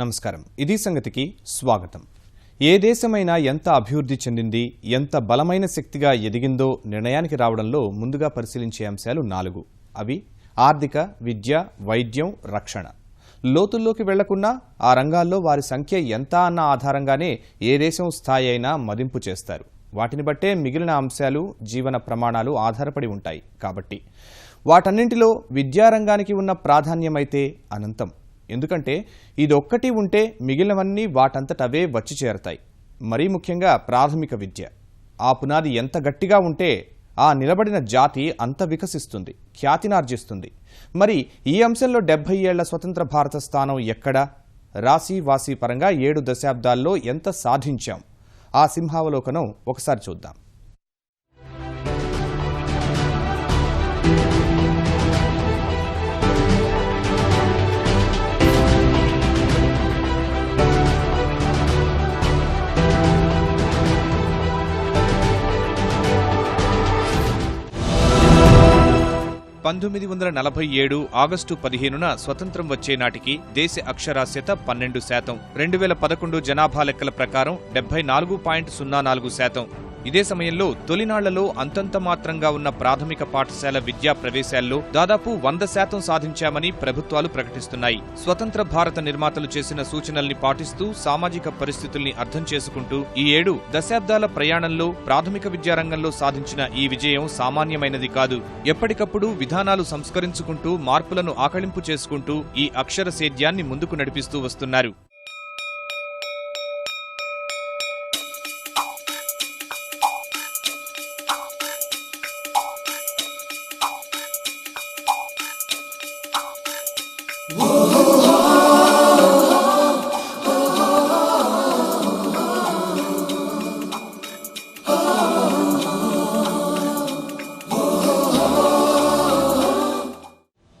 నమస్కారం. ఇది సంగతికి స్వాగతం. ఏ దేశమైనా ఎంత అభివృద్ధి చెందింది, ఎంత బలమైన శక్తిగా ఎదిగిందో నిర్ణయానికి రావడంలో ముందుగా పరిశీలించే అంశాలు 4. అవి ఆర్థిక, విద్య, వైద్యం, రక్షణ. లోతుల్లోకి వెళ్లకున్నా ఆ రంగాల్లో వారి సంఖ్య ఎంత అన్న ఆధారంగానే ఏ దేశం స్థాయి అయినా మదింపు చేస్తారు. వాటిని బట్టే మిగిలిన అంశాలు, జీవన ప్రమాణాలు ఆధారపడి ఉంటాయి. కాబట్టి వాటన్నింటిలో విద్యారంగానికి ఉన్న ప్రాధాన్యమైతే అనంతం. ఎందుకంటే ఇదొక్కటి ఉంటే మిగిలినవన్నీ వాటంతటవే వచ్చి చేరతాయి. మరీ ముఖ్యంగా ప్రాథమిక విద్య. ఆ పునాది ఎంత గట్టిగా ఉంటే ఆ నిలబడిన జాతి అంత వికసిస్తుంది, ఖ్యాతినార్జిస్తుంది. మరి ఈ అంశంలో 70 ఏళ్ల స్వతంత్ర భారత స్థానం ఎక్కడా? రాశి వాసి పరంగా 7 దశాబ్దాల్లో ఎంత సాధించాం? ఆ సింహావలోకనం ఒకసారి చూద్దాం. ఆగస్టు 15న స్వతంత్రం వచ్చే నాటికి దేశ అక్షరాస్యత 12%. 2011 జనాభా లెక్కల ప్రకారం 74.04%. ఇదే సమయంలో తొలినాళ్లలో అంతంత మాత్రంగా ఉన్న ప్రాథమిక పాఠశాల విద్యా ప్రవేశాల్లో దాదాపు 100% సాధించామని ప్రభుత్వాలు ప్రకటిస్తున్నాయి. స్వతంత్ర భారత నిర్మాతలు చేసిన సూచనల్ని పాటిస్తూ సామాజిక పరిస్థితుల్ని అర్థం చేసుకుంటూ ఈ 7 దశాబ్దాల ప్రయాణంలో ప్రాథమిక విద్యారంగంలో సాధించిన ఈ విజయం సామాన్యమైనది కాదు. ఎప్పటికప్పుడు విధానాలు సంస్కరించుకుంటూ మార్పులను ఆకళింపు చేసుకుంటూ ఈ అక్షర సేద్యాన్ని ముందుకు నడిపిస్తూ వస్తున్నారు.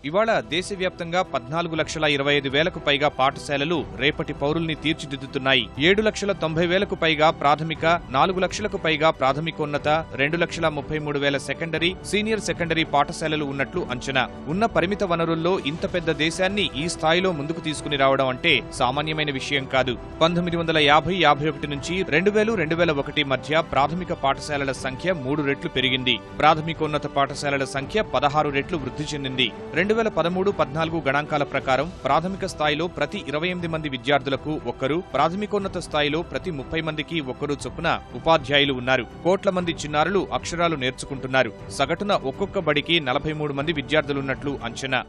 ఇవాళ దేశవ్యాప్తంగా 14,25,000కు పైగా పాఠశాలలు రేపటి పౌరుల్ని తీర్చిదిద్దుతున్నాయి. 7,90,000కు పైగా ప్రాథమిక, 4 లక్షలకు పైగా ప్రాథమికోన్నత, 2,33,000 సెకండరీ, సీనియర్ సెకండరీ పాఠశాలలు ఉన్నట్లు అంచనా. ఉన్న పరిమిత వనరుల్లో ఇంత పెద్ద దేశాన్ని ఈ స్థాయిలో ముందుకు తీసుకుని రావడం అంటే సామాన్యమైన విషయం కాదు. 1950-51 నుంచి 2000-2001 మధ్య ప్రాథమిక పాఠశాలల సంఖ్య 3 రెట్లు పెరిగింది. ప్రాథమికోన్నత పాఠశాలల సంఖ్య 16 రెట్లు వృద్ధి చెందింది. 2013-14 గణాంకాల ప్రకారం ప్రాథమిక స్థాయిలో ప్రతి 28 మంది విద్యార్థులకు ఒక్కరు, ప్రాథమికోన్నత స్థాయిలో ప్రతి 30 మందికి ఒక్కరు చొప్పున ఉపాధ్యాయులు ఉన్నారు. కోట్ల మంది చిన్నారులు అక్షరాలు నేర్చుకుంటున్నారు. సగటున ఒక్కొక్క బడికి 43 మంది విద్యార్థులున్నట్లు అంచనా.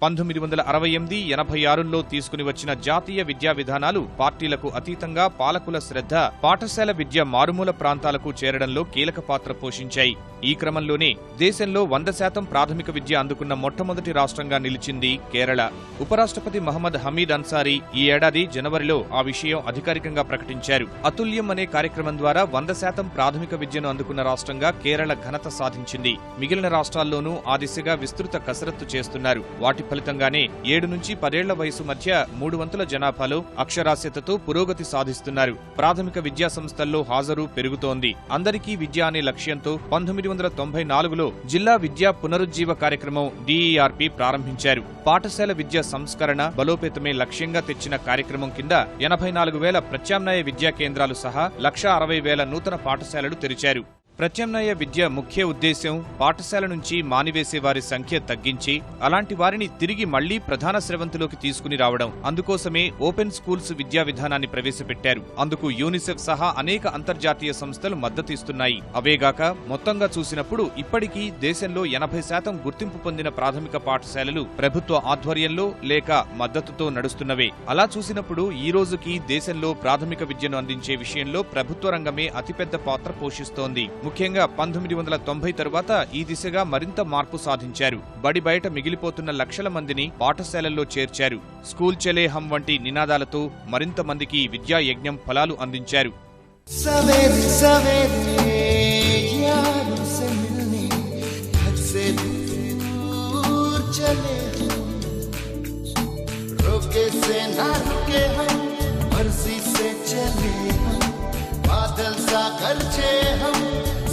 1968-86లో తీసుకుని వచ్చిన జాతీయ విద్యా విధానాలు పార్టీలకు అతీతంగా పాలకుల శ్రద్ధ పాఠశాల విద్య మారుమూల ప్రాంతాలకు చేరడంలో కీలక పాత్ర పోషించాయి. ఈ క్రమంలోనే దేశంలో 100% ప్రాథమిక విద్య అందుకున్న మొట్టమొదటి రాష్ట్రంగా నిలిచింది కేరళ. ఉపరాష్ట్రపతి మహమ్మద్ హమీద్ అన్సారీ ఈ ఏడాది జనవరిలో ఆ విషయం అధికారికంగా ప్రకటించారు. అతుల్యం అనే కార్యక్రమం ద్వారా 100% ప్రాథమిక విద్యను అందుకున్న రాష్ట్రంగా కేరళ ఘనత సాధించింది. మిగిలిన రాష్ట్రాల్లోనూ ఆ దిశగా విస్తృత కసరత్తు చేస్తున్నారు. వాటి ఫలితంగానే 7 నుంచి 10 ఏళ్ల వయసు మధ్య 3 వంతుల జనాభాలో అక్షరాస్యతతో పురోగతి సాధిస్తున్నారు. ప్రాథమిక విద్యా సంస్థల్లో హాజరు పెరుగుతోంది. అందరికీ విద్య అనే లక్ష్యంతో 1994లో జిల్లా విద్యా పునరుజ్జీవ కార్యక్రమం DERP ప్రారంభించారు. పాఠశాల విద్యా సంస్కరణ, బలోపేతమే లక్ష్యంగా తెచ్చిన కార్యక్రమం కింద 84,000 ప్రత్యామ్నాయ విద్యా కేంద్రాలు సహా 1,60,000 నూతన పాఠశాలలు తెరిచారు. ప్రత్యామ్నాయ విద్య ముఖ్య ఉద్దేశ్యం పాఠశాల నుంచి మానివేసే వారి సంఖ్య తగ్గించి అలాంటి వారిని తిరిగి మళ్లీ ప్రధాన స్రవంతిలోకి తీసుకుని రావడం. అందుకోసమే ఓపెన్ స్కూల్స్ విద్యా విధానాన్ని ప్రవేశపెట్టారు. అందుకు యూనిసెఫ్ సహా అనేక అంతర్జాతీయ సంస్థలు మద్దతిస్తున్నాయి. అవేగాక మొత్తంగా చూసినప్పుడు ఇప్పటికీ దేశంలో 80% గుర్తింపు పొందిన ప్రాథమిక పాఠశాలలు ప్రభుత్వ ఆధ్వర్యంలో లేక మద్దతుతో నడుస్తున్నవే. అలా చూసినప్పుడు ఈ రోజుకి దేశంలో ప్రాథమిక విద్యను అందించే విషయంలో ప్రభుత్వ రంగమే అతిపెద్ద పాత్ర పోషిస్తోంది. ముఖ్యంగా 1990 తరువాత ఈ దిశగా మరింత మార్పు సాధించారు. బడి బయట మిగిలిపోతున్న లక్షల మందిని పాఠశాలల్లో చేర్చారు. స్కూల్ చలే హం వంటి నినాదాలతో మరింత మందికి విద్యా యజ్ఞం ఫలాలు అందించారు.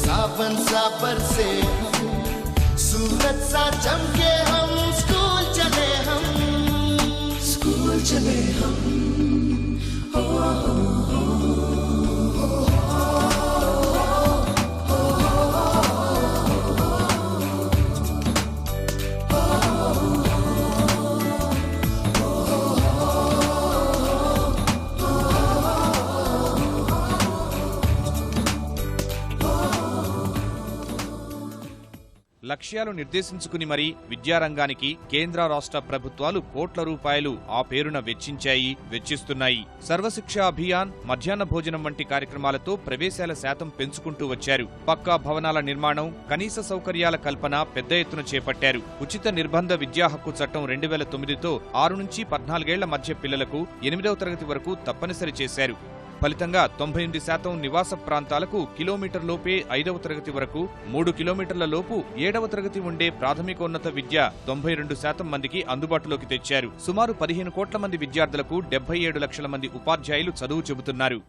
सावन सा बरसे हम, सूरज सा चमके हम, स्कूल चले हम, स्कूल चले हम। లక్ష్యాలు నిర్దేశించుకుని మరీ విద్యారంగానికి కేంద్ర రాష్ట్ర ప్రభుత్వాలు కోట్ల రూపాయలు ఆ పేరున వెచ్చిస్తున్నాయి. సర్వశిక్ష అభియాన్, మధ్యాహ్న భోజనం వంటి కార్యక్రమాలతో ప్రవేశాల శాతం పెంచుకుంటూ వచ్చారు. పక్కా భవనాల నిర్మాణం, కనీస సౌకర్యాల కల్పన పెద్ద ఎత్తున చేపట్టారు. ఉచిత నిర్బంధ విద్యా హక్కు చట్టం 2009తో 6 నుంచి 14 ఏళ్ల మధ్య పిల్లలకు 8వ తరగతి వరకు తప్పనిసరి చేశారు. ఫలితంగా 98% నివాస ప్రాంతాలకు కిలోమీటర్లోపే 5వ తరగతి వరకు, 3 కిలోమీటర్ల లోపు 7వ తరగతి ఉండే ప్రాథమికోన్నత విద్య 92% మందికి అందుబాటులోకి తెచ్చారు. సుమారు 15 కోట్ల మంది విద్యార్థులకు 77 లక్షల మంది ఉపాధ్యాయులు చదువు చెబుతున్నారు.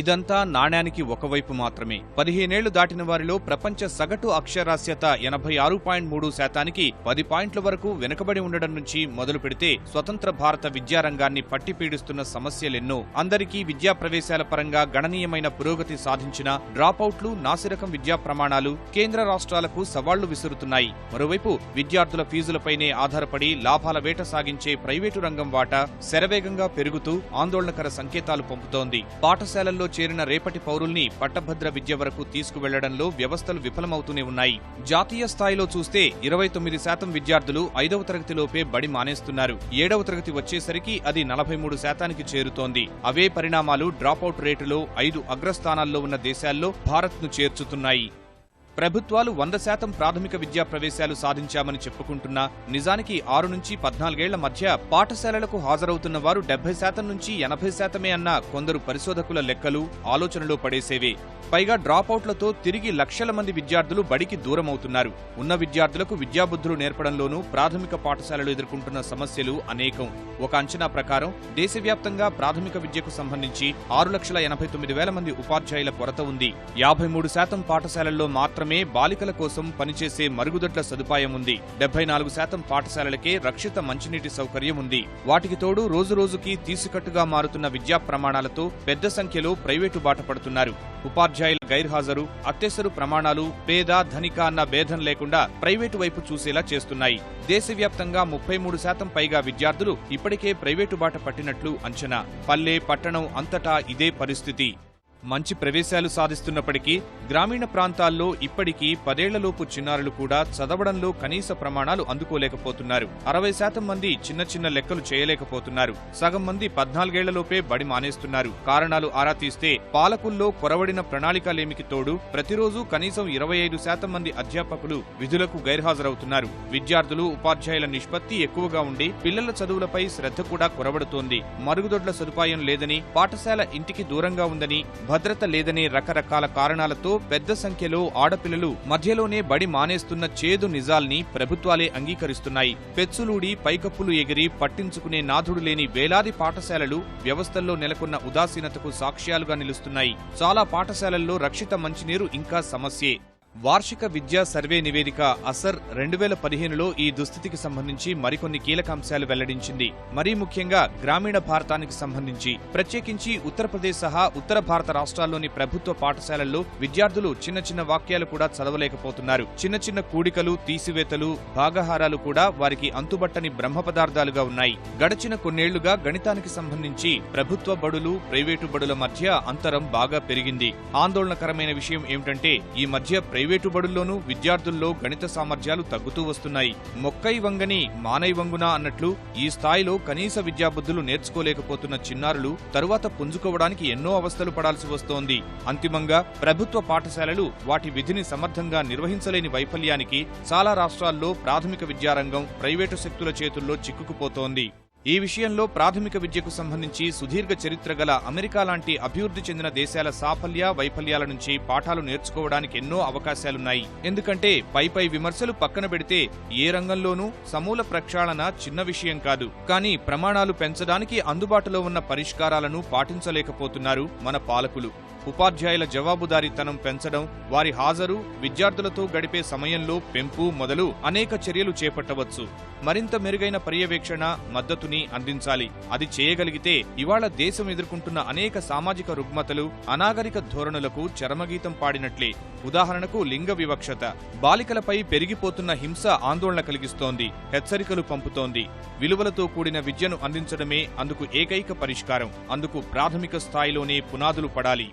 ఇదంతా నాణ్యానికి ఒకవైపు మాత్రమే. 15 ఏళ్లు దాటిన వారిలో ప్రపంచ సగటు అక్షరాస్యత 86.3%కి 10 పాయింట్ల వరకు వెనుకబడి ఉండడం నుంచి మొదలు పెడితే స్వతంత్ర భారత విద్యారంగాన్ని పట్టిపీడిస్తున్న సమస్యలెన్నో. అందరికీ విద్యా ప్రవేశాల పరంగా గణనీయమైన పురోగతి సాధించిన డ్రాపౌట్లు, నాసిరకం విద్యా ప్రమాణాలు కేంద్ర రాష్ట్రాలకు సవాళ్లు విసురుతున్నాయి. మరోవైపు విద్యార్థుల ఫీజులపైనే ఆధారపడి లాభాల వేట సాగించే ప్రైవేటు రంగం వాటా శరవేగంగా పెరుగుతూ ఆందోళనకర సంకేతాలు పంపుతోంది. పాఠశాలల్లో చేరిన రేపటి పౌరుల్ని పట్టభద్ర విద్య వరకు తీసుకువెళ్లడంలో వ్యవస్థలు విఫలమవుతూనే ఉన్నాయి. జాతీయ స్థాయిలో చూస్తే 29% విద్యార్థులు 5వ తరగతిలోపే బడి మానేస్తున్నారు. 7వ తరగతి వచ్చేసరికి అది 43%కి చేరుతోంది. అవే పరిణామాలు డ్రాపౌట్ రేటులో 5 అగ్రస్థానాల్లో ఉన్న దేశాల్లో భారత్ను చేర్చుతున్నాయి. ప్రభుత్వాలు 100% ప్రాథమిక విద్యా ప్రవేశాలు సాధించామని చెప్పుకుంటున్నా నిజానికి 6 నుంచి 14 ఏళ్ల మధ్య పాఠశాలలకు హాజరవుతున్న వారు 70% నుంచి 80% అన్న కొందరు పరిశోధకుల లెక్కలు ఆలోచనలో పడేసేవే. పైగా డ్రాపౌట్లతో తిరిగి లక్షల మంది విద్యార్థులు బడికి దూరమవుతున్నారు. ఉన్న విద్యార్థులకు విద్యాబుద్ధులు నేర్పడంలోనూ ప్రాథమిక పాఠశాలలు ఎదుర్కొంటున్న సమస్యలు అనేకం. ఒక అంచనా ప్రకారం దేశవ్యాప్తంగా ప్రాథమిక విద్యకు సంబంధించి 6,89,000 మంది ఉపాధ్యాయుల కొరత ఉంది. 53% పాఠశాలల్లో మాత్రమే బాలికల కోసం పనిచేసే మరుగుదొడ్ల సదుపాయం ఉంది. 74% పాఠశాలలకే రక్షిత మంచినీటి సౌకర్యం ఉంది. వాటికి తోడు రోజురోజుకి తీసికట్టుగా మారుతున్న విద్యా ప్రమాణాలతో పెద్ద సంఖ్యలో ప్రైవేటు బాట పడుతున్నారు. ఉపాధ్యాయుల గైర్హాజరు, అత్యవసర ప్రమాణాలు పేద ధనిక అన్న భేదం లేకుండా ప్రైవేటు వైపు చూసేలా చేస్తున్నాయి. దేశవ్యాప్తంగా 33% పైగా విద్యార్థులు ఇప్పటికే ప్రైవేటు బాట పట్టినట్లు అంచనా. పల్లె, పట్టణం అంతటా ఇదే పరిస్థితి. మంచి ప్రవేశాలు సాధిస్తున్నప్పటికీ గ్రామీణ ప్రాంతాల్లో ఇప్పటికీ 10 ఏళ్లలోపు చిన్నారులు కూడా చదవడంలో కనీస ప్రమాణాలు అందుకోలేకపోతున్నారు. 60% మంది చిన్న చిన్న లెక్కలు చేయలేకపోతున్నారు. సగం మంది 14 ఏళ్లలోపే బడి మానేస్తున్నారు. కారణాలు ఆరా తీస్తే పాలకుల్లో కొరవడిన ప్రణాళికలేమికి తోడు ప్రతిరోజు కనీసం 25% మంది అధ్యాపకులు విధులకు గైర్హాజరవుతున్నారు. విద్యార్థులు, ఉపాధ్యాయుల నిష్పత్తి ఎక్కువగా ఉండి పిల్లల చదువులపై శ్రద్ధ కూడా కొరవడుతోంది. మరుగుదొడ్ల సదుపాయం లేదని, పాఠశాల ఇంటికి దూరంగా ఉందని, భద్రత లేదనే రకరకాల కారణాలతో పెద్ద సంఖ్యలో ఆడపిల్లలు మధ్యలోనే బడి మానేస్తున్న చేదు నిజాల్ని ప్రభుత్వాలే అంగీకరిస్తున్నాయి. పెచ్చులూడి పైకప్పులు ఎగిరి పట్టించుకునే నాథుడు లేని వేలాది పాఠశాలలు వ్యవస్థల్లో నెలకొన్న ఉదాసీనతకు సాక్ష్యాలుగా నిలుస్తున్నాయి. చాలా పాఠశాలల్లో రక్షిత మంచినీరు ఇంకా సమస్యే. వార్షిక విద్యా సర్వే నివేదిక అసర్ 2015లో ఈ దుస్థితికి సంబంధించి మరికొన్ని కీలక అంశాలు వెల్లడించింది. మరీ ముఖ్యంగా గ్రామీణ భారతానికి సంబంధించి, ప్రత్యేకించి ఉత్తరప్రదేశ్ సహా ఉత్తర భారత రాష్ట్రాల్లోని ప్రభుత్వ పాఠశాలల్లో విద్యార్థులు చిన్న చిన్న వాక్యాలు కూడా చదవలేకపోతున్నారు. చిన్న చిన్న కూడికలు, తీసివేతలు, భాగాహారాలు కూడా వారికి అంతుబట్టని బ్రహ్మ పదార్థాలుగా ఉన్నాయి. గడిచిన కొన్నేళ్లుగా గణితానికి సంబంధించి ప్రభుత్వ బడులు, ప్రైవేటు బడుల మధ్య అంతరం బాగా పెరిగింది. ఆందోళనకరమైన విషయం ఏమిటంటే ఈ మధ్య ప్రైవేటు బడుల్లోనూ విద్యార్థుల్లో గణిత సామర్థ్యాలు తగ్గుతూ వస్తున్నాయి. మొక్కై వంగని మానై వంగునా అన్నట్లు ఈ స్థాయిలో కనీస విద్యాబుద్ధులు నేర్చుకోలేకపోతున్న చిన్నారులు తరువాత పుంజుకోవడానికి ఎన్నో అవస్థలు పడాల్సి వస్తోంది. అంతిమంగా ప్రభుత్వ పాఠశాలలు వాటి విధిని సమర్థంగా నిర్వహించలేని వైఫల్యానికి చాలా రాష్ట్రాల్లో ప్రాథమిక విద్యారంగం ప్రైవేటు శక్తుల చేతుల్లో చిక్కుకుపోతోంది. ఈ విషయంలో ప్రాథమిక విద్యకు సంబంధించి సుదీర్ఘ చరిత్ర గల అమెరికా లాంటి అభివృద్ధి చెందిన దేశాల సాఫల్య, వైఫల్యాల నుంచి పాఠాలు నేర్చుకోవడానికి ఎన్నో అవకాశాలున్నాయి. ఎందుకంటే పై విమర్శలు పక్కన పెడితే ఏ రంగంలోనూ సమూల ప్రక్షాళన చిన్న విషయం కాదు. కానీ ప్రమాణాలు పెంచడానికి అందుబాటులో ఉన్న పరిష్కారాలను పాటించలేకపోతున్నారు మన పాలకులు. ఉపాధ్యాయుల జవాబుదారీతనం పెంచడం, వారి హాజరు, విద్యార్థులతో గడిపే సమయంలో పెంపు మొదలు అనేక చర్యలు చేపట్టవచ్చు. మరింత మెరుగైన పర్యవేక్షణ, మద్దతుని అందించాలి. అది చేయగలిగితే ఇవాళ దేశం ఎదుర్కొంటున్న అనేక సామాజిక రుగ్మతలు, అనాగరిక ధోరణులకు చరమగీతం పాడినట్లే. ఉదాహరణకు లింగ వివక్షత, బాలికలపై పెరిగిపోతున్న హింస ఆందోళన కలిగిస్తోంది, హెచ్చరికలు పంపుతోంది. విలువలతో కూడిన విద్యను అందించడమే అందుకు ఏకైక పరిష్కారం. అందుకు ప్రాథమిక స్థాయిలోనే పునాదులు పడాలి.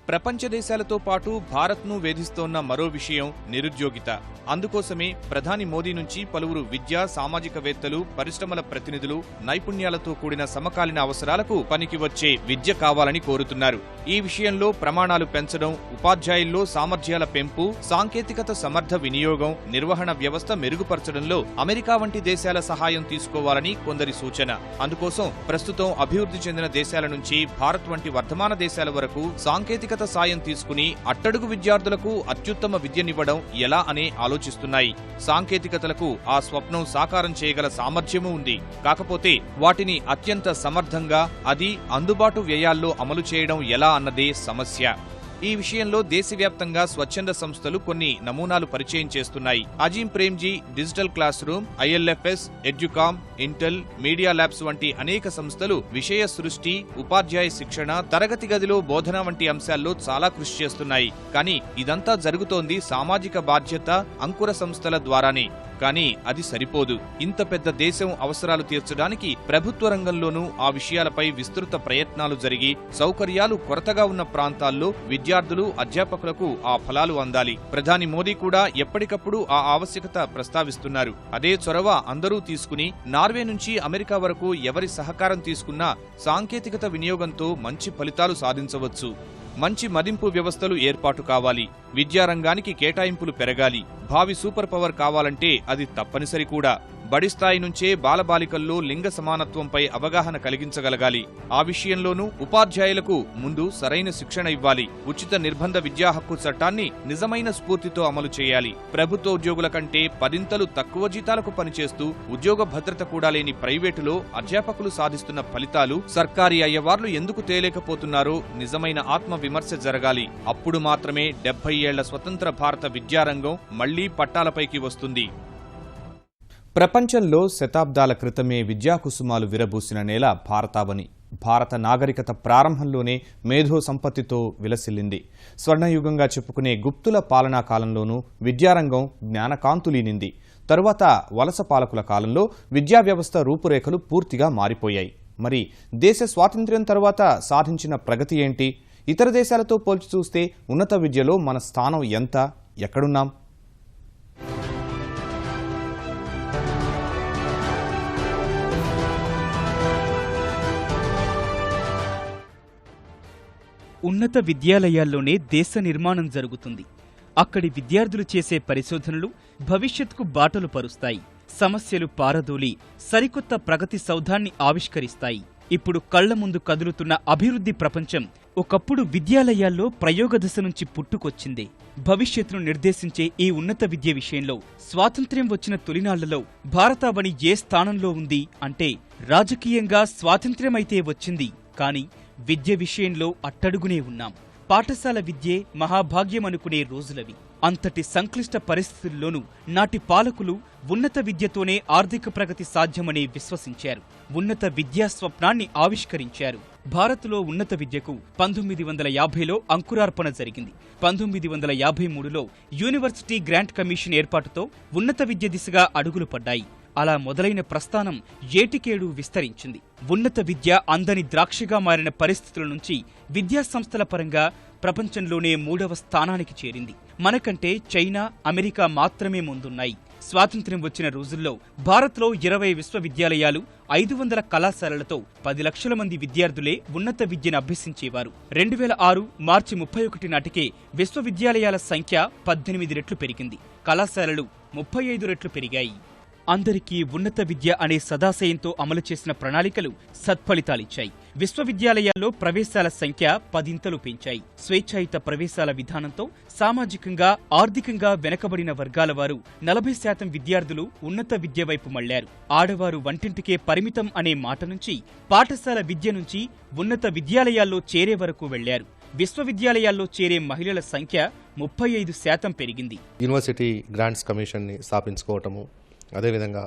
ప్రపంచ దేశాలతో పాటు భారత్ను వేధిస్తోన్న మరో విషయం నిరుద్యోగిత. అందుకోసమే ప్రధాని మోదీ నుంచి పలువురు విద్యా, సామాజికవేత్తలు, పరిశ్రమల ప్రతినిధులు నైపుణ్యాలతో కూడిన సమకాలీన అవసరాలకు పనికి వచ్చే విద్య కావాలని కోరుతున్నారు. ఈ విషయంలో ప్రమాణాలు పెంచడం, ఉపాధ్యాయుల్లో సామర్థ్యాల పెంపు, సాంకేతికత సమర్థ వినియోగం, నిర్వహణ వ్యవస్థ మెరుగుపరచడంలో అమెరికా వంటి దేశాల సహాయం తీసుకోవాలని కొందరి సూచన. అందుకోసం ప్రస్తుతం అభివృద్ధి చెందిన దేశాల నుంచి భారత్ వంటి వర్ధమాన దేశాల వరకు సాంకేతికత సాయం తీసుకుని అట్టడుగు విద్యార్థులకు అత్యుత్తమ విద్యనివ్వడం ఎలా అనే ఆలోచిస్తున్నాయి. సాంకేతికతలకు ఆ స్వప్నం సాకారం చేయగల సామర్థ్యమూ ఉంది. కాకపోతే వాటిని అత్యంత సమర్థంగా, అది అందుబాటు వ్యయాల్లో అమలు చేయడం ఎలా అన్నదే సమస్య. ఈ విషయంలో దేశవ్యాప్తంగా స్వచ్ఛంద సంస్థలు కొన్ని నమూనాలు పరిచయం చేస్తున్నాయి. Azim Premji digital classroom, ILFS, Educomp, Intel, media labs వంటి అనేక సంస్థలు విషయ సృష్టి, ఉపాధ్యాయ శిక్షణ, తరగతి గదిలో బోధన వంటి అంశాల్లో చాలా కృషి చేస్తున్నాయి. కానీ ఇదంతా జరుగుతోంది సామాజిక బాధ్యత, అంకుర సంస్థల ద్వారానే. కానీ అది సరిపోదు. ఇంత పెద్ద దేశం అవసరాలు తీర్చడానికి ప్రభుత్వ రంగంలోనూ ఆ విషయాలపై విస్తృత ప్రయత్నాలు జరిగి సౌకర్యాలు కొరతగా ఉన్న ప్రాంతాల్లో విద్యార్థులు, అధ్యాపకులకు ఆ ఫలాలు అందాలి. ప్రధాని మోదీ కూడా ఎప్పటికప్పుడు ఆ ఆవశ్యకత ప్రస్తావిస్తున్నారు. అదే చొరవ అందరూ తీసుకుని నార్వే నుంచి అమెరికా వరకు ఎవరి సహకారం తీసుకున్నా సాంకేతికత వినియోగంతో మంచి ఫలితాలు సాధించవచ్చు. మంచి మదింపు వ్యవస్థలు ఏర్పాటు కావాలి. విద్యారంగానికి కేటాయింపులు పెరగాలి. భావి సూపర్ పవర్ కావాలంటే అది తప్పనిసరి కూడా. బడి స్థాయి నుంచే బాలబాలికల్లో లింగ సమానత్వంపై అవగాహన కలిగించగలగాలి. ఆ విషయంలోనూ ఉపాధ్యాయులకు ముందు సరైన శిక్షణ ఇవ్వాలి. ఉచిత నిర్బంధ విద్యా హక్కు చట్టాన్ని నిజమైన స్ఫూర్తితో అమలు చేయాలి. ప్రభుత్వ ఉద్యోగుల కంటే 10 తక్కువ జీతాలకు పనిచేస్తూ ఉద్యోగ భద్రత కూడా లేని ప్రైవేటులో అధ్యాపకులు సాధిస్తున్న ఫలితాలు సర్కారీ అయ్యవార్లు ఎందుకు తేలేకపోతున్నారో నిజమైన ఆత్మ విమర్శ జరగాలి. అప్పుడు మాత్రమే 70 ఏళ్ల స్వతంత్ర భారత విద్యారంగం మళ్లీ పట్టాలపైకి వస్తుంది. ప్రపంచంలో శతాబ్దాల క్రితమే విద్యాకుసుమాలు విరబూసిన నేల భారతావని. భారత నాగరికత ప్రారంభంలోనే మేధో సంపత్తితో విలసిల్లింది. స్వర్ణయుగంగా చెప్పుకునే గుప్తుల పాలనా కాలంలోనూ విద్యారంగం జ్ఞానకాంతులీనింది. తరువాత వలస పాలకుల కాలంలో విద్యా వ్యవస్థ రూపురేఖలు పూర్తిగా మారిపోయాయి. మరి దేశ స్వాతంత్ర్యం తర్వాత సాధించిన ప్రగతి ఏంటి? ఇతర దేశాలతో పోల్చి చూస్తే ఉన్నత విద్యలో మన స్థానం ఎంత? ఎక్కడున్నాం? ఉన్నత విద్యాలయాల్లోనే దేశ నిర్మాణం జరుగుతుంది. అక్కడి విద్యార్థులు చేసే పరిశోధనలు భవిష్యత్తుకు బాటలు పరుస్తాయి. సమస్యలు పారదోలి సరికొత్త ప్రగతి సౌధాన్ని ఆవిష్కరిస్తాయి. ఇప్పుడు కళ్ల ముందు కదులుతున్న అభివృద్ధి ప్రపంచం ఒకప్పుడు విద్యాలయాల్లో ప్రయోగ దశ నుంచి పుట్టుకొచ్చిందే. భవిష్యత్తును నిర్దేశించే ఈ ఉన్నత విద్య విషయంలో స్వాతంత్ర్యం వచ్చిన తొలినాళ్లలో భారతావని ఏ స్థానంలో ఉంది అంటే, రాజకీయంగా స్వాతంత్ర్యమైతే వచ్చింది, కానీ విద్య విషయంలో అట్టడుగునే ఉన్నాం. పాఠశాల విద్యే మహాభాగ్యమనుకునే రోజులవి. అంతటి సంక్లిష్ట పరిస్థితుల్లోనూ నాటి పాలకులు ఉన్నత విద్యతోనే ఆర్థిక ప్రగతి సాధ్యమని విశ్వసించారు. ఉన్నత విద్యా స్వప్నాన్ని ఆవిష్కరించారు. భారత్లో ఉన్నత విద్యకు 1950లో అంకురార్పణ జరిగింది. 1953లో యూనివర్సిటీ గ్రాంట్ కమిషన్ ఏర్పాటుతో ఉన్నత విద్య దిశగా అడుగులు పడ్డాయి. అలా మొదలైన ప్రస్థానం ఏటికేడు విస్తరించింది. ఉన్నత విద్య అందని ద్రాక్షగా మారిన పరిస్థితుల నుంచి విద్యా సంస్థల పరంగా ప్రపంచంలోనే 3వ స్థానానికి చేరింది. మనకంటే చైనా, అమెరికా మాత్రమే ముందున్నాయి. స్వాతంత్ర్యం వచ్చిన రోజుల్లో భారత్లో 20 విశ్వవిద్యాలయాలు, 500 కళాశాలలతో 10 లక్షల మంది విద్యార్థులే ఉన్నత విద్యను అభ్యసించేవారు. 2006 మార్చి 31 నాటికే విశ్వవిద్యాలయాల సంఖ్య 18 రెట్లు పెరిగింది. కళాశాలలు 35 రెట్లు పెరిగాయి. అందరికీ ఉన్నత విద్య అనే సదాశయంతో అమలు చేసిన ప్రణాళికలు సత్ఫలితాలిచ్చాయి. విశ్వవిద్యాలయాల్లో ప్రవేశాల సంఖ్య 10 పెంచాయి. స్వేచ్ఛాయుత ప్రవేశాల విధానంతో సామాజికంగా, ఆర్థికంగా వెనకబడిన వర్గాల వారు 40% విద్యార్థులు ఉన్నత విద్య వైపు మళ్లారు. ఆడవారు వంటింటికే పరిమితం అనే మాట నుంచి పాఠశాల విద్య నుంచి ఉన్నత విద్యాలయాల్లో చేరే వరకు వెళ్లారు. విశ్వవిద్యాలయాల్లో చేరే మహిళల సంఖ్య 35% పెరిగింది. యూనివర్సిటీ గ్రాంట్స్ కమిషన్ని స్థాపించుకోవటము, అదేవిధంగా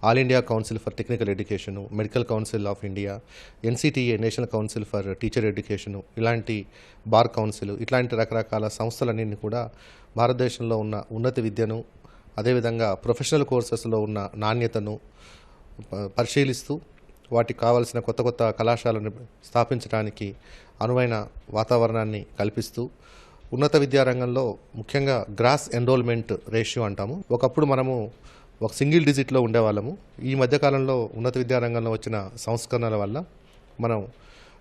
all India council for technical education, medical council of India, NCTA national council for teacher education, ఇలాంటి బార్ కౌన్సిల్, ఇట్లాంటి రకరకాల సంస్థలన్నింటినీ కూడా భారతదేశంలో ఉన్న ఉన్నత విద్యను, అదేవిధంగా ప్రొఫెషనల్ కోర్సెస్లో ఉన్న నాణ్యతను పరిశీలిస్తూ వాటికి కావాల్సిన కొత్త కొత్త కళాశాలను స్థాపించడానికి అనువైన వాతావరణాన్ని కల్పిస్తూ ఉన్నత విద్యారంగంలో ముఖ్యంగా గ్రాస్ ఎన్రోల్మెంట్ రేషియో అంటాము. ఒకప్పుడు మనము ఒక సింగిల్ డిజిట్లో ఉండేవాళ్ళము. ఈ మధ్యకాలంలో ఉన్నత విద్యారంగంలో వచ్చిన సంస్కరణల వల్ల మనం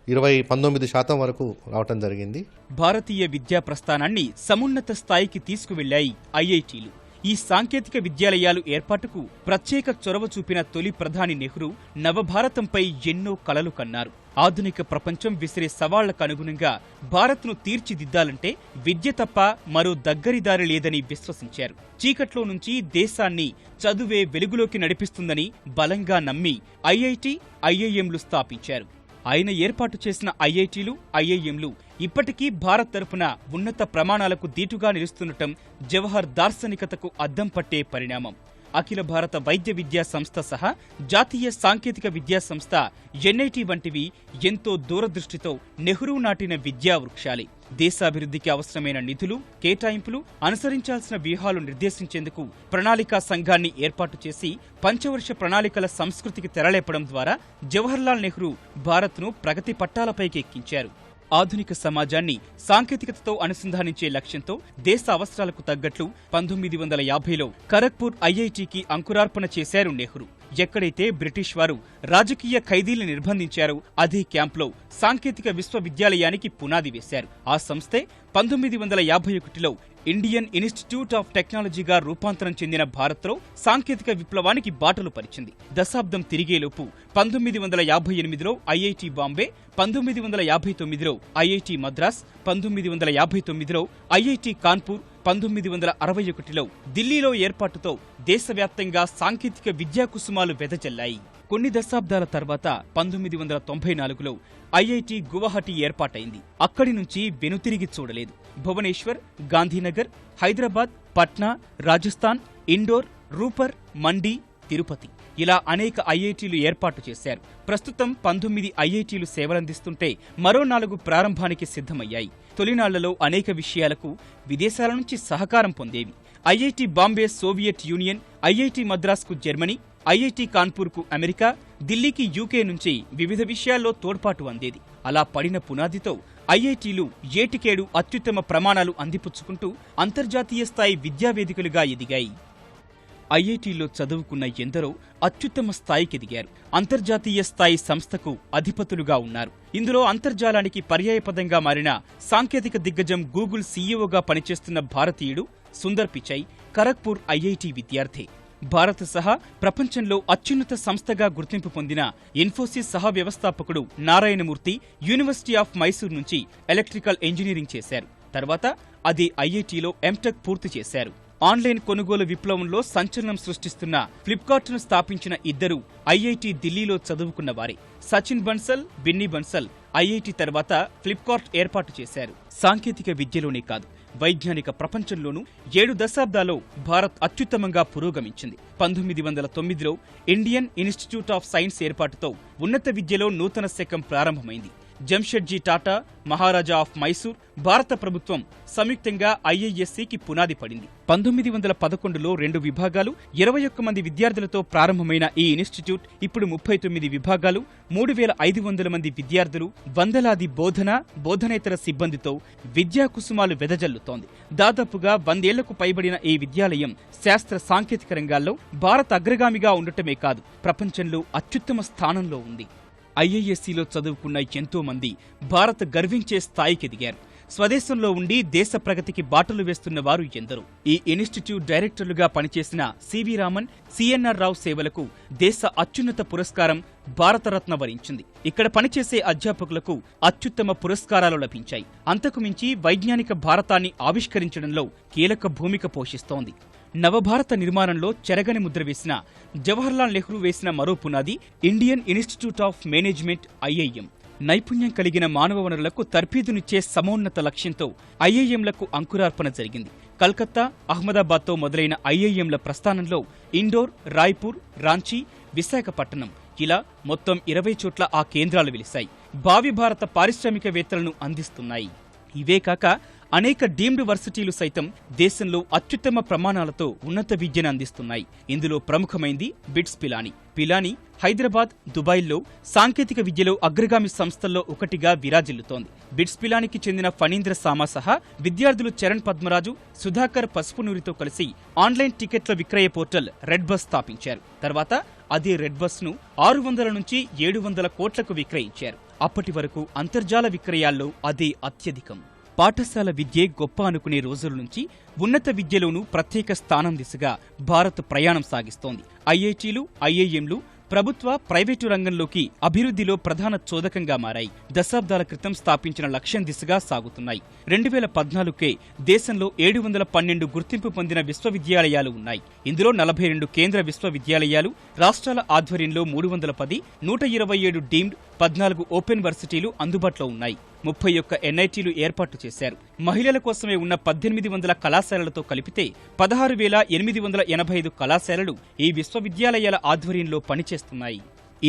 19% వరకు రావటం జరిగింది. భారతీయ విద్యా ప్రస్థానాన్ని సమున్నత స్థాయికి తీసుకువెళ్లాయి ఐఐటీలు. ఈ సాంకేతిక విద్యాలయాలు ఏర్పాటుకు ప్రత్యేక చొరవ చూపిన తొలి ప్రధాని నెహ్రూ నవభారతంపై ఎన్నో కలలు కన్నారు. ఆధునిక ప్రపంచం విసిరే సవాళ్లకు అనుగుణంగా భారత్ను తీర్చిదిద్దాలంటే విద్య తప్ప మరో దగ్గరిదారి లేదని విశ్వసించారు. చీకట్లో నుంచి దేశాన్ని చదువే వెలుగులోకి నడిపిస్తుందని బలంగా నమ్మి ఐఐటి, ఐఐఎంలు స్థాపించారు. ఆయన ఏర్పాటు చేసిన ఐఐటీలు, ఐఐఎంలు ఇప్పటికీ భారత్ తరపున ఉన్నత ప్రమాణాలకు దీటుగా నిలుస్తుండటం జవహర్ దార్శనికతకు అద్దం పట్టే పరిణామం. అఖిల భారత వైద్య విద్యా సంస్థ సహా జాతీయ సాంకేతిక విద్యా సంస్థ ఎన్ఐటి వంటివి ఎంతో దూరదృష్టితో నెహ్రూ నాటిన విద్యా వృక్షాలే. దేశాభివృద్ధికి అవసరమైన నిధులు, కేటాయింపులు, అనుసరించాల్సిన వ్యూహాలు నిర్దేశించేందుకు ప్రణాళికా సంఘాన్ని ఏర్పాటు చేసి పంచవర్ష ప్రణాళికల సంస్కృతికి తెరలేపడం ద్వారా జవహర్లాల్ నెహ్రూ భారత్ను ప్రగతి పట్టాలపైకి ఎక్కించారు. ఆధునిక సమాజాన్ని సాంకేతికతతో అనుసంధానించే లక్ష్యంతో దేశ అవసరాలకు తగ్గట్లు 1950లో ఖరగ్పూర్ ఐఐటికి అంకురార్పణ చేశారు నెహ్రూ. ఎక్కడైతే బ్రిటిష్ వారు రాజకీయ ఖైదీల్ని నిర్బంధించారో అదే క్యాంప్లో సాంకేతిక విశ్వవిద్యాలయానికి పునాది వేశారు. ఆ సంస్థే 1951లో ఇండియన్ ఇన్స్టిట్యూట్ ఆఫ్ టెక్నాలజీగా రూపాంతరం చెందిన భారత్లో సాంకేతిక విప్లవానికి బాటలు పరిచింది. దశాబ్దం తిరిగేలోపు 1958లో ఐఐటి బాంబే, 1959లో ఐఐటి మద్రాస్, 1959లో ఐఐటి కాన్పూర్, 1961లో ఢిల్లీలో ఏర్పాటుతో దేశవ్యాప్తంగా సాంకేతిక విద్యా కుసుమాలు వెదజల్లాయి. కొన్ని దశాబ్దాల తర్వాత 1994లో ఐఐటి గువాహటి ఏర్పాటైంది. అక్కడి నుంచి వెనుతిరిగి చూడలేదు. భువనేశ్వర్, గాంధీనగర్, హైదరాబాద్, పట్నా, రాజస్థాన్, ఇండోర్, రూపర్, మండి, తిరుపతి ఇలా అనేక ఐఐటీలు ఏర్పాటు చేశారు. ప్రస్తుతం 19 ఐఐటీలు సేవలందిస్తుంటే మరో 4 ప్రారంభానికి సిద్ధమయ్యాయి. తొలినాళ్లలో అనేక విషయాలకు విదేశాల నుంచి సహకారం పొందేవి. IIT Bombay Soviet Union, IIT మద్రాస్కు జర్మనీ, ఐఐటి కాన్పూర్కు అమెరికా, ఢిల్లీకి యూకే నుంచి వివిధ విషయాల్లో తోడ్పాటు అందేది. అలా పడిన పునాదితో ఐఐటీలు ఏటికేడు అత్యుత్తమ ప్రమాణాలు అందిపుచ్చుకుంటూ అంతర్జాతీయ స్థాయి విద్యావేదికలుగా ఎదిగాయి. ఐఐటీల్లో చదువుకున్న ఎందరో అత్యుత్తమ స్థాయికి ఎదిగారు. అంతర్జాతీయ స్థాయి సంస్థకు అధిపతులుగా ఉన్నారు. ఇందులో అంతర్జాలానికి పర్యాయపదంగా మారిన సాంకేతిక దిగ్గజం గూగుల్ సీఈఓగా పనిచేస్తున్న భారతీయుడు సుందర్ పిచై ఖరగ్పూర్ ఐఐటి విద్యార్థి. భారత్ సహా ప్రపంచంలో అత్యున్నత సంస్థగా గుర్తింపు పొందిన ఇన్ఫోసిస్ సహ వ్యవస్థాపకుడు నారాయణమూర్తి యూనివర్సిటీ ఆఫ్ మైసూర్ నుంచి ఎలక్ట్రికల్ ఇంజనీరింగ్ చేశారు. తర్వాత అదే ఐఐటిలో ఎంటెక్ పూర్తి చేశారు. ఆన్లైన్ కొనుగోలు విప్లవంలో సంచలనం సృష్టిస్తున్న ఫ్లిప్కార్ట్ను స్థాపించిన ఇద్దరు ఐఐటి ఢిల్లీలో చదువుకున్న వారే. సచిన్ బన్సల్, బిన్నీ బన్సల్ ఐఐటి తర్వాత ఫ్లిప్కార్ట్ ఏర్పాటు చేశారు. సాంకేతిక విద్యలోనే కాదు, వైజ్ఞానిక ప్రపంచంలోనూ 7 దశాబ్దాల్లో భారత్ అత్యుత్తమంగా పురోగమించింది. 1909లో ఇండియన్ ఇన్స్టిట్యూట్ ఆఫ్ సైన్స్ ఏర్పాటుతో ఉన్నత విద్యలో నూతన శకం ప్రారంభమైంది. జంషెడ్జీ టాటా, మహారాజా ఆఫ్ మైసూర్, భారత ప్రభుత్వం సంయుక్తంగా ఐఐఎస్సికి పునాది పడింది. 1911లో 2 విభాగాలు, 21 మంది విద్యార్థులతో ప్రారంభమైన ఈ ఇన్స్టిట్యూట్ ఇప్పుడు 39 విభాగాలు, 3500 మంది విద్యార్థులు, వందలాది బోధనేతర సిబ్బందితో విద్యా కుసుమాలు వెదజల్లుతోంది. దాదాపుగా 100 ఏళ్లకు పైబడిన ఈ విద్యాలయం శాస్త్ర సాంకేతిక రంగాల్లో భారత్ అగ్రగామిగా ఉండటమే కాదు, ప్రపంచంలో అత్యుత్తమ స్థానంలో ఉంది. ఐఐఎస్సిలో చదువుకున్న ఎంతో మంది భారత్ గర్వించే స్థాయికి ఎదిగారు. స్వదేశంలో ఉండి దేశ ప్రగతికి బాటలు వేస్తున్న వారు ఎందరో. ఈ ఇన్స్టిట్యూట్ డైరెక్టర్లుగా పనిచేసిన సివి రామన్, సిఎన్ఆర్ రావు సేవలకు దేశ అత్యున్నత పురస్కారం భారతరత్న వరించింది. ఇక్కడ పనిచేసే అధ్యాపకులకు అత్యుత్తమ పురస్కారాలు లభించాయి. అంతకుమించి వైజ్ఞానిక భారతాన్ని ఆవిష్కరించడంలో కీలక భూమిక పోషిస్తోంది. నవభారత నిర్మాణంలో చెరగని ముద్ర వేసిన జవహర్లాల్ నెహ్రూ వేసిన మరో పునాది Indian Institute of management IIM. నైపుణ్యం కలిగిన మానవ వనరులకు తర్ఫీదునిచ్చే సమోన్నత లక్ష్యంతో ఐఐఎంలకు అంకురార్పణ జరిగింది. కల్కత్తా, అహ్మదాబాద్తో మొదలైన ఐఐఎంల ప్రస్థానంలో ఇండోర్, రాయ్పూర్, రాంచీ, విశాఖపట్నం ఇలా మొత్తం 20 చోట్ల ఆ కేంద్రాలు వెలిశాయి. భావి భారత పారిశ్రామికవేత్తలను అందిస్తున్నాయి. ఇవే కాక అనేక డీమ్డ్ వర్సిటీలు సైతం దేశంలో అత్యుత్తమ ప్రమాణాలతో ఉన్నత విద్యను అందిస్తున్నాయి. ఇందులో ప్రముఖమైంది బిట్స్ పిలాని. పిలాని హైదరాబాద్, దుబాయ్లో సాంకేతిక విద్యలో అగ్రగామి సంస్థల్లో ఒకటిగా విరాజిల్లుతోంది. బిట్స్ పిలానికి చెందిన ఫణీంద్ర సామా సహా విద్యార్థులు చరణ్ పద్మరాజు, సుధాకర్ పసుపునూరితో కలిసి ఆన్లైన్ టికెట్ల విక్రయ పోర్టల్ రెడ్ బస్ స్థాపించారు. తర్వాత అదే రెడ్ బస్ ను 600 నుంచి 700 కోట్లకు విక్రయించారు. అప్పటి వరకు అంతర్జాల విక్రయాల్లో అదే అత్యధికం. పాఠశాల విద్యే గొప్ప అనుకునే రోజుల నుంచి ఉన్నత విద్యలోనూ ప్రత్యేక స్థానం దిశగా భారత్ ప్రయాణం సాగిస్తోంది. ఐఐటీలు, ఐఐఎంలు ప్రభుత్వ, ప్రైవేటు రంగంలోకి అభివృద్ధిలో ప్రధాన చోదకంగా మారాయి. దశాబ్దాల క్రితం స్థాపించిన లక్ష్యం దిశగా సాగుతున్నాయి. 2014కే దేశంలో 712 గుర్తింపు పొందిన విశ్వవిద్యాలయాలు ఉన్నాయి. ఇందులో 42 కేంద్ర విశ్వవిద్యాలయాలు, రాష్ట్రాల ఆధ్వర్యంలో 310, 127 డీమ్డ్, 14 ఓపెన్ వర్సిటీలు అందుబాటులో ఉన్నాయి. 31 ఎన్ఐటీలు ఏర్పాటు చేశారు. మహిళల కోసమే ఉన్న 1800 కళాశాలలతో కలిపితే 16,885 కళాశాలలు ఈ విశ్వవిద్యాలయాల ఆధ్వర్యంలో పనిచేస్తున్నాయి.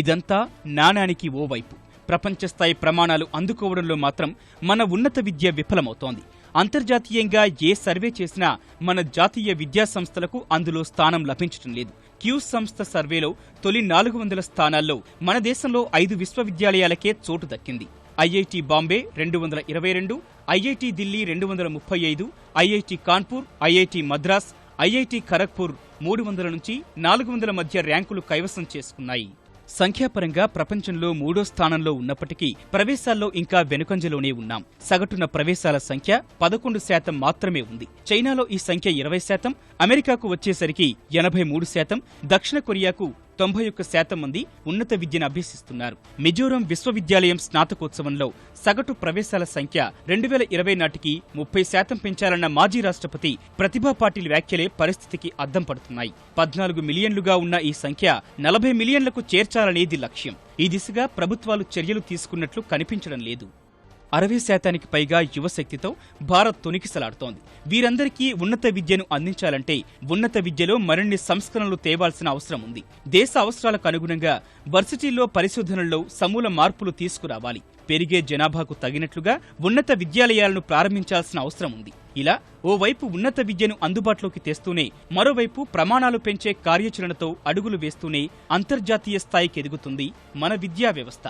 ఇదంతా నాణానికి ఓవైపు. ప్రపంచ స్థాయి ప్రమాణాలు అందుకోవడంలో మాత్రం మన ఉన్నత విద్య విఫలమవుతోంది. అంతర్జాతీయంగా ఏ సర్వే చేసినా మన జాతీయ విద్యా సంస్థలకు అందులో స్థానం లభించటం లేదు. క్యూ సంస్థ సర్వేలో తొలి 400 స్థానాల్లో మన దేశంలో 5 విశ్వవిద్యాలయాలకే చోటు దక్కింది. IIT Bombay 222, IIT Delhi 235, IIT Kanpur, IIT Madras, IIT Kharagpur 300 నుంచి 400 మధ్య ర్యాంకులు కైవసం చేసుకున్నాయి. సంఖ్యాపరంగా ప్రపంచంలో 3వ స్థానంలో ఉన్నప్పటికీ ప్రవేశాల్లో ఇంకా వెనుకంజలోనే ఉన్నాం. సగటున ప్రవేశాల సంఖ్య 11% మాత్రమే ఉంది. చైనాలో ఈ సంఖ్య 20%, అమెరికాకు వచ్చేసరికి 83%, దక్షిణ కొరియాకు 91% మంది ఉన్నత విద్యను అభ్యసిస్తున్నారు. మిజోరం విశ్వవిద్యాలయం స్నాతకోత్సవంలో సగటు ప్రవేశాల సంఖ్య 2020 నాటికి 30% పెంచాలన్న మాజీ రాష్ట్రపతి ప్రతిభా పాటిల్ వ్యాఖ్యలే పరిస్థితికి అద్దం పడుతున్నాయి. 14 మిలియన్లుగా ఉన్న ఈ సంఖ్య 40 మిలియన్లకు చేర్చాలనేది లక్ష్యం. ఈ దిశగా ప్రభుత్వాలు చర్యలు తీసుకున్నట్లు కనిపించడం లేదు. 60% పైగా యువశక్తితో భారత్ తొణికిసలాడుతోంది. వీరందరికీ ఉన్నత విద్యను అందించాలంటే ఉన్నత విద్యలో మరిన్ని సంస్కరణలు తేవాల్సిన అవసరం ఉంది. దేశ అవసరాలకు అనుగుణంగా వర్సిటీల్లో పరిశోధనల్లో సమూల మార్పులు తీసుకురావాలి. పెరిగే జనాభాకు తగినట్లుగా ఉన్నత విద్యాలయాలను ప్రారంభించాల్సిన అవసరం ఉంది. ఇలా ఓవైపు ఉన్నత విద్యను అందుబాటులోకి తెస్తూనే మరోవైపు ప్రమాణాలు పెంచే కార్యాచరణతో అడుగులు వేస్తూనే అంతర్జాతీయ స్థాయికి ఎదుగుతుంది మన విద్యా వ్యవస్థ.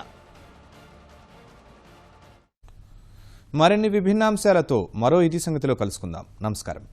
మరిన్ని విభిన్న అంశాలతో మరో ఇది సంగతిలో కలుసుకుందాం. నమస్కారం.